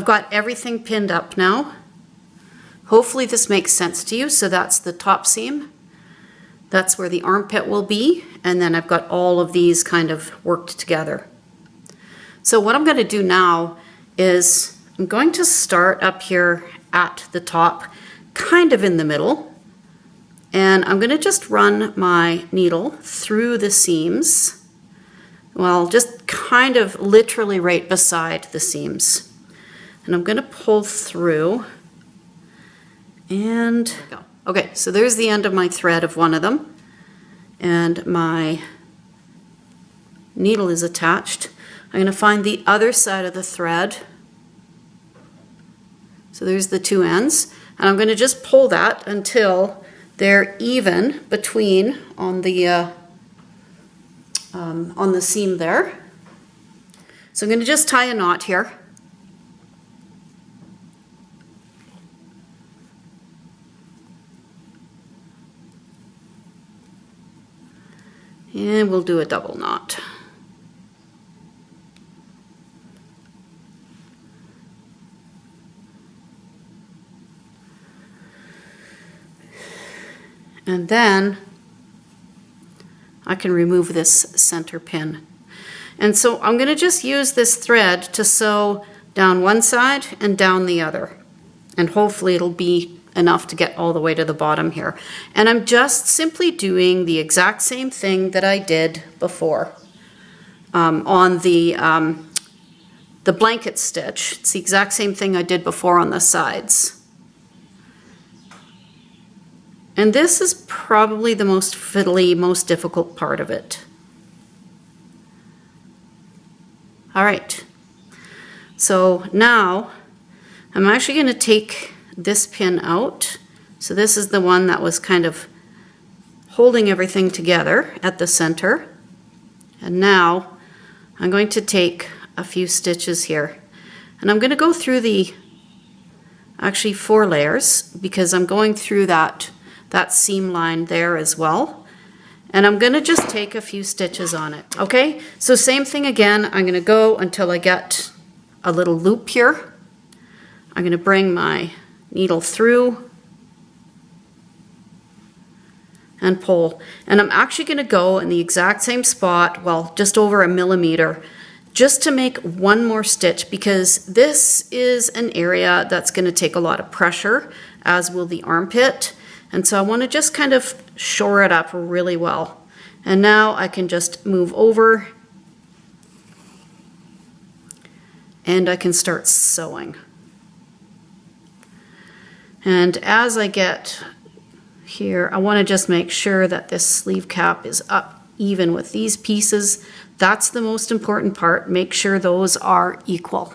I've got everything pinned up now. Hopefully this makes sense to you. So that's the top seam. That's where the armpit will be. And then I've got all of these kind of worked together. So what I'm going to do now is I'm going to start up here at the top, kind of in the middle. And I'm going to just run my needle through the seams. Well, just kind of literally right beside the seams. And I'm going to pull through. And go. Okay, so there's the end of my thread of one of them. And my needle is attached. I'm going to find the other side of the thread. So there's the two ends. And I'm going to just pull that until they're even between on the seam there. So I'm going to just tie a knot here. And we'll do a double knot. And then I can remove this center pin. And so I'm going to just use this thread to sew down one side and down the other. And hopefully it'll be enough to get all the way to the bottom here. And I'm just simply doing the exact same thing that I did before on the blanket stitch. It's the exact same thing I did before on the sides. And this is probably the most fiddly, most difficult part of it. All right, so now I'm actually going to take this pin out. So this is the one that was kind of holding everything together at the center. And now I'm going to take a few stitches here. And I'm going to go through the actually 4 layers because I'm going through that seam line there as well. And I'm going to just take a few stitches on it. Okay, so same thing again. I'm going to go until I get a little loop here. I'm going to bring my needle through and pull. And I'm actually going to go in the exact same spot, well, just over a millimeter, just to make one more stitch because this is an area that's going to take a lot of pressure, as will the armpit. And so I want to just kind of shore it up really well. And now I can just move over and I can start sewing. And as I get here, I want to just make sure that this sleeve cap is up even with these pieces. That's the most important part. Make sure those are equal.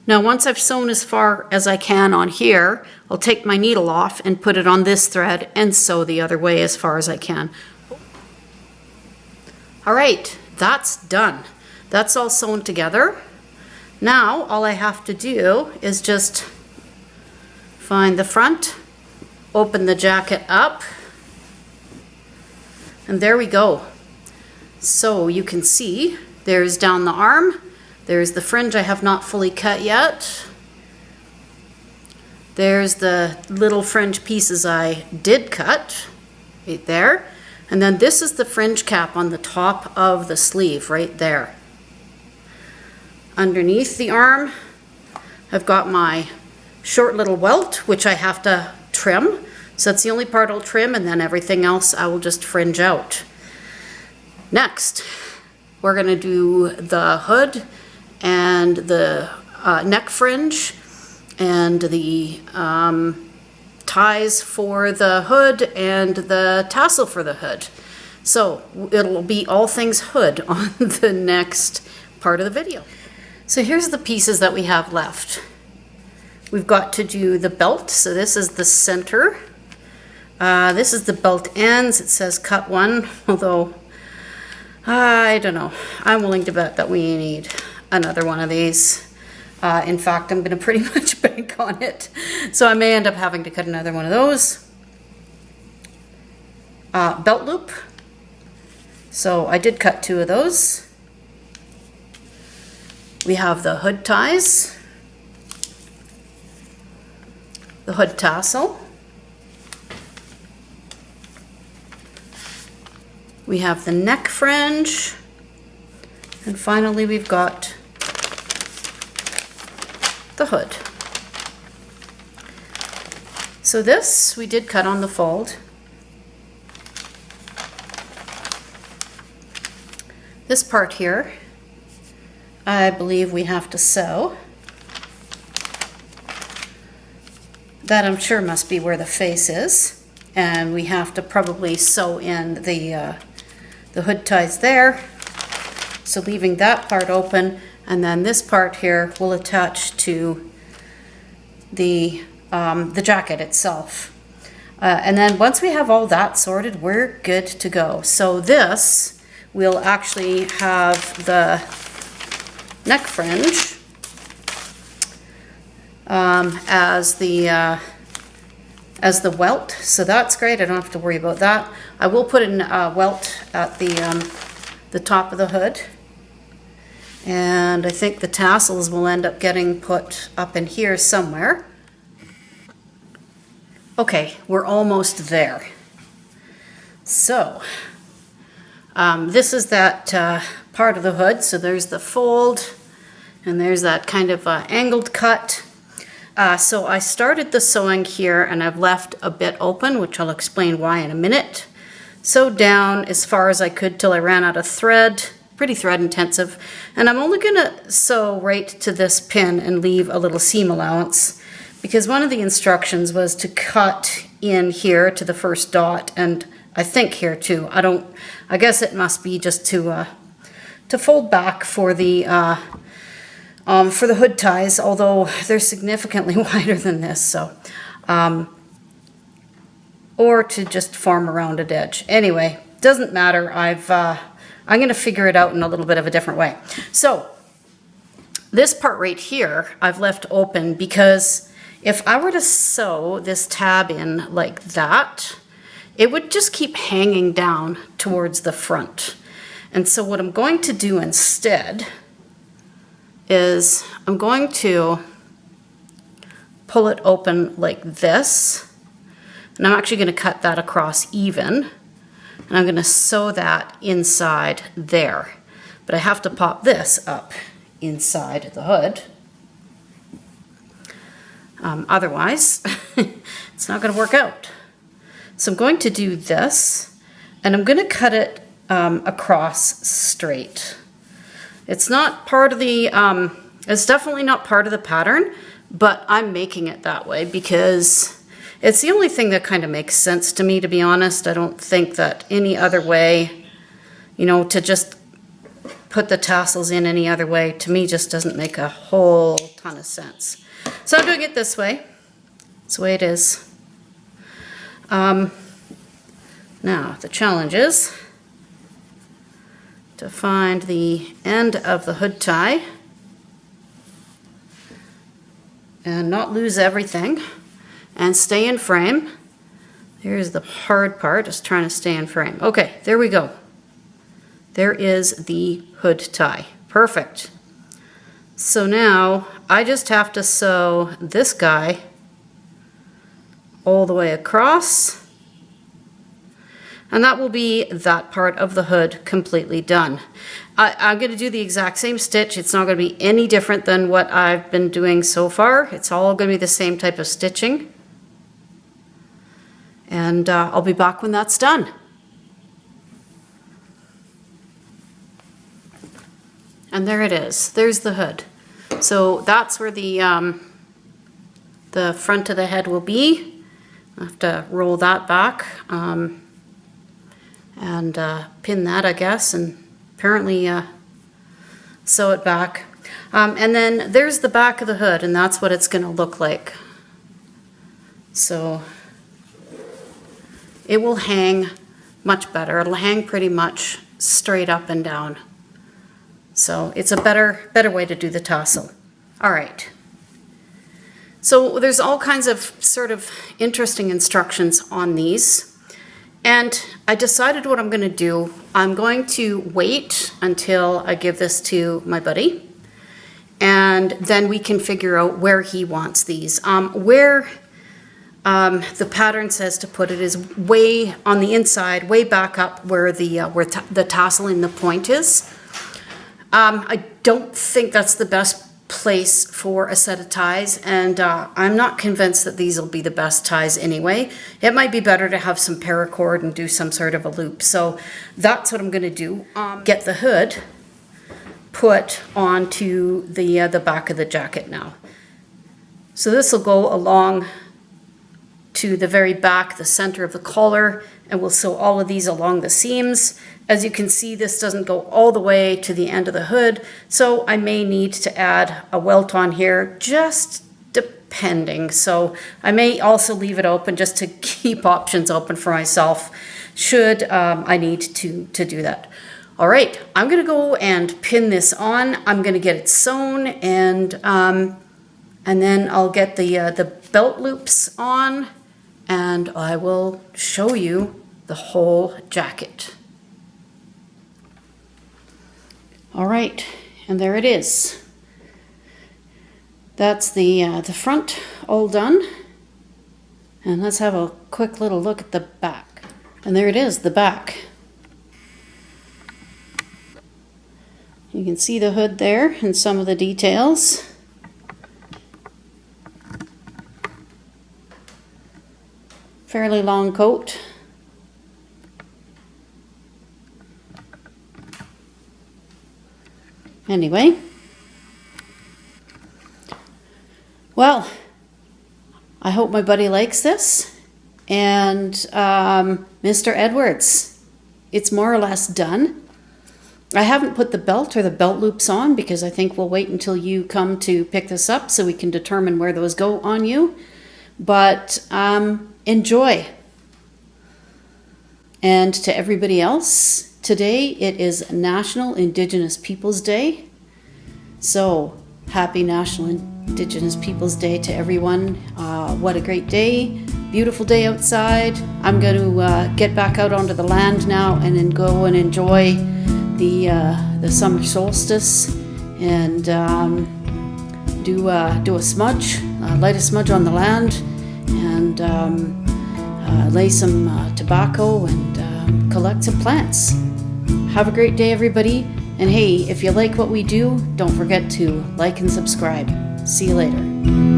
Now once I've sewn as far as I can on here, I'll take my needle off and put it on this thread and sew the other way as far as I can. All right, that's done. That's all sewn together. Now all I have to do is just find the front, open the jacket up, and there we go. So you can see there's down the arm, there's the fringe I have not fully cut yet. There's the little fringe pieces I did cut right there. And then this is the fringe cap on the top of the sleeve right there. Underneath the arm, I've got my short little welt, which I have to trim. So that's the only part I'll trim, and then everything else I will just fringe out. Next, we're going to do the hood and the neck fringe and the ties for the hood and the tassel for the hood. So it'll be all things hood on the next part of the video. So here's the pieces that we have left. We've got to do the belt. So this is the center. This is the belt ends. It says cut 1, although I don't know. I'm willing to bet that we need another one of these. In fact, I'm going to pretty much bank on it. So I may end up having to cut another one of those. Belt loop. So I did cut 2 of those. We have the hood ties, the hood tassel, we have the neck fringe, and finally we've got the hood. So this we did cut on the fold. This part here, I believe we have to sew. That I'm sure must be where the face is, and we have to probably sew in the hood ties there. So leaving that part open, and then this part here will attach to the jacket itself. And then once we have all that sorted, we're good to go. So this we'll actually have the neck fringe as the welt, so that's great. I don't have to worry about that. I will put in a welt at the top of the hood, and I think the tassels will end up getting put up in here somewhere. Okay, we're almost there. So this is that part of the hood. So there's the fold, and there's that kind of angled cut. So I started the sewing here, and I've left a bit open, which I'll explain why in a minute. Sewed down as far as I could till I ran out of thread. Pretty thread intensive. And I'm only going to sew right to this pin and leave a little seam allowance, because one of the instructions was to cut in here to the first dot, and I think here too. I guess it must be just to fold back for the hood ties, although they're significantly wider than this. So, or to just form a rounded edge. Anyway, doesn't matter. I'm going to figure it out in a little bit of a different way. So this part right here I've left open because if I were to sew this tab in like that, it would just keep hanging down towards the front. And so what I'm going to do instead is I'm going to pull it open like this, and I'm actually going to cut that across even, and I'm going to sew that inside there. But I have to pop this up inside the hood. Otherwise, it's not going to work out. So I'm going to do this, and I'm going to cut it across straight. It's not part of the, it's definitely not part of the pattern, but I'm making it that way because it's the only thing that kind of makes sense to me, to be honest. I don't think that any other way, you know, to just put the tassels in any other way, to me just doesn't make a whole ton of sense. So I'm doing it this way. It's the way it is. Now, the challenge is to find the end of the hood tie and not lose everything and stay in frame. Here's the hard part, just trying to stay in frame. Okay, there we go. There is the hood tie. Perfect. So now I just have to sew this guy all the way across, and that will be that part of the hood completely done. I'm going to do the exact same stitch. It's not going to be any different than what I've been doing so far. It's all going to be the same type of stitching. And I'll be back when that's done. And there it is. There's the hood. So that's where the front of the head will be. I have to roll that back and pin that, I guess, and apparently sew it back. And then there's the back of the hood, and that's what it's going to look like. So it will hang much better. It'll hang pretty much straight up and down. So it's a better way to do the tassel. All right. So there's all kinds of sort of interesting instructions on these. And I decided what I'm going to do. I'm going to wait until I give this to my buddy, and then we can figure out where he wants these. Where the pattern says to put it is way on the inside, way back up where the tassel in the point is. I don't think that's the best place for a set of ties, and I'm not convinced that these will be the best ties anyway. It might be better to have some paracord and do some sort of a loop. So that's what I'm going to do. Get the hood put onto the back of the jacket now. So this will go along to the very back, the center of the collar, and we'll sew all of these along the seams. As you can see, this doesn't go all the way to the end of the hood, so I may need to add a welt on here, just depending. So I may also leave it open just to keep options open for myself should I need to do that. All right, I'm gonna go and pin this on. I'm gonna get it sewn, and then I'll get the belt loops on, and I will show you the whole jacket. All right, and there it is. That's the front all done. And let's have a quick little look at the back. And there it is, the back. You can see the hood there and some of the details. Fairly long coat. Anyway, well, I hope my buddy likes this. And Mr. Edwards, it's more or less done. I haven't put the belt or the belt loops on because I think we'll wait until you come to pick this up so we can determine where those go on you. But enjoy. And to everybody else, today it is National Indigenous Peoples Day. So happy National Indigenous Peoples Day to everyone. What a great day. Beautiful day outside. I'm going to get back out onto the land now and then go and enjoy the summer solstice and do a smudge, light a smudge on the land, and lay some tobacco and collect some plants. Have a great day, everybody. And hey, if you like what we do, don't forget to like and subscribe. See you later.